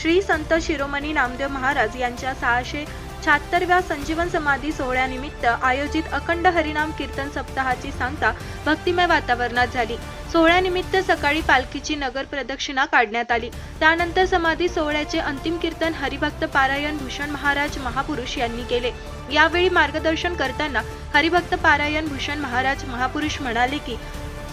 श्री संत शिरोमणी नामदेव महाराज यांच्या 676व्या संजीवन समाधी सोहळ्यानिमित्त आयोजित अखंड हरिनाम कीर्तन सप्ताहाची सांगता भक्तिमय वातावरणात झाली। सोहळ्यानिमित्त सकाळी पालखीची नगर प्रदक्षिणा काढण्यात आली। त्यानंतर समाधी सोहळ्याचे अंतिम कीर्तन हरिभक्त पारायण भूषण महाराज महापुरुष यांनी केले। यावेळी मार्गदर्शन करताना हरिभक्त पारायण भूषण महाराज महापुरुष म्हणाले की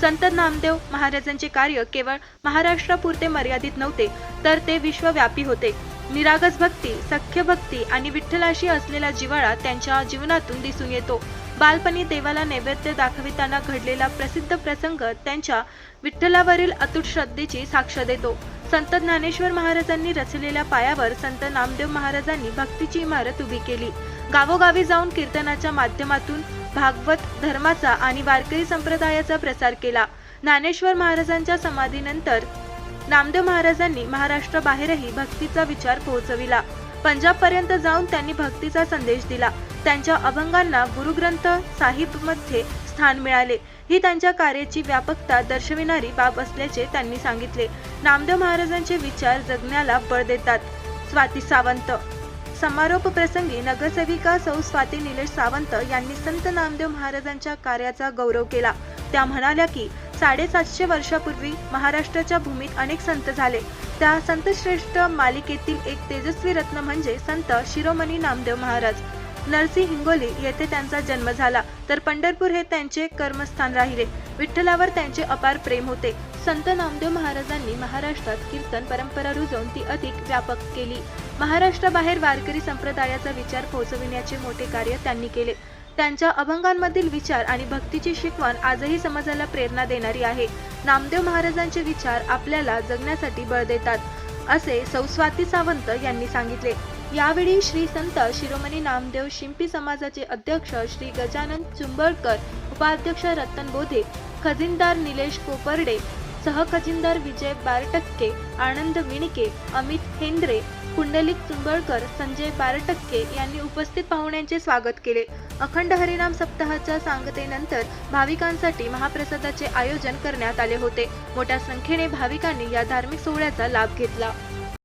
संत नामदेव महाराजांचे कार्य केवळ महाराष्ट्रापुरते मर्यादित नव्हते, तर ते विश्वव्यापी होते। निरागस भक्ती, सख्य भक्ती आणि विठ्ठलाशी असलेला जिव्हाळा त्यांच्या जीवनातून दिसून येतो। बालपणी देवाला नैवेद्य दाखविताना घडलेला प्रसिद्ध प्रसंग त्यांच्या विठ्ठलावरील अतूट श्रद्धेची साक्ष देतो। संत ज्ञानेश्वर महाराजांनी रचलेल्या पायावर संत नामदेव महाराजांनी भक्तीची इमारत उभी केली। गावोगावी जाऊन कीर्तनाच्या माध्यमातून भागवत धर्माचा आणि वारकरी संप्रदायाचा प्रसार केला। ज्ञानेश्वर महाराजांच्या समाधीनंतर नामदेव महाराजांनी महाराष्ट्राबाहेरही भक्तीचा विचार पोहोचविला। पंजाब पर्यंत जाऊन त्यांनी भक्तीचा संदेश दिला। त्यांच्या अभंगांना गुरुग्रंथ साहिबमध्ये स्थान मिळाले। ही त्यांच्या कार्याची व्यापकता दर्शविणारी बाब असल्याचे त्यांनी सांगितले। नामदेव महाराजांचे विचार जगण्याला बळ देतात। स्वाती सावंत। समारोप प्रसंगी नगरसेविका सौ स्वाती निलेश सावंत यांनी संत नामदेव महाराजांच्या कार्याचा गौरव केला। त्या म्हणाल्या की 750 वर्षापूर्वी महाराष्ट्राच्या भूमीत अनेक संत झाले। त्या संतश्रेष्ठ मालिकेतील एक तेजस्वी रत्न म्हणजे संत शिरोमणी नामदेव महाराज। नरसी हिंगोली येथे त्यांचा जन्म झाला, तर पंढरपूर हे त्यांचे कर्मस्थान राहिले। विठ्ठलावर त्यांचे अपार प्रेम होते। संत नामदेव महाराजांनी महाराष्ट्रात कीर्तन परंपरा रुजवून ती अधिक व्यापक केली। महाराष्ट्राबाहेर वारकरी संप्रदायाचा विचार पोहोचविण्याचे मोठे कार्य त्यांनी केले। त्यांच्या अभंगांमधील विचार आणि भक्तीची शिकवण आजही समाजाला प्रेरणा देणारी आहे। नामदेव महाराजांचे विचार आपल्याला जगण्यासाठी बळ देतात, असे सौ स्वाती सावंत यांनी सांगितले। यावेळी श्री संत शिरोमणी नामदेव शिंपी समाजाचे अध्यक्ष श्री गजानन चुंबळकर, उपाध्यक्ष रतन बोधे, खजिनदार निलेश कोपर्डे, सहखजिनदार विजय बारटक्के, आनंद विणके, अमित हेंद्रे, पुंडलिक चुंबळकर, संजय बारटक्के यांनी उपस्थित पाहुण्यांचे स्वागत केले। अखंड हरिनाम सप्ताहाच्या सांगतेनंतर भाविकांसाठी महाप्रसादाचे आयोजन करण्यात आले होते। मोठ्या संख्येने भाविकांनी या धार्मिक सोहळ्याचा लाभ घेतला।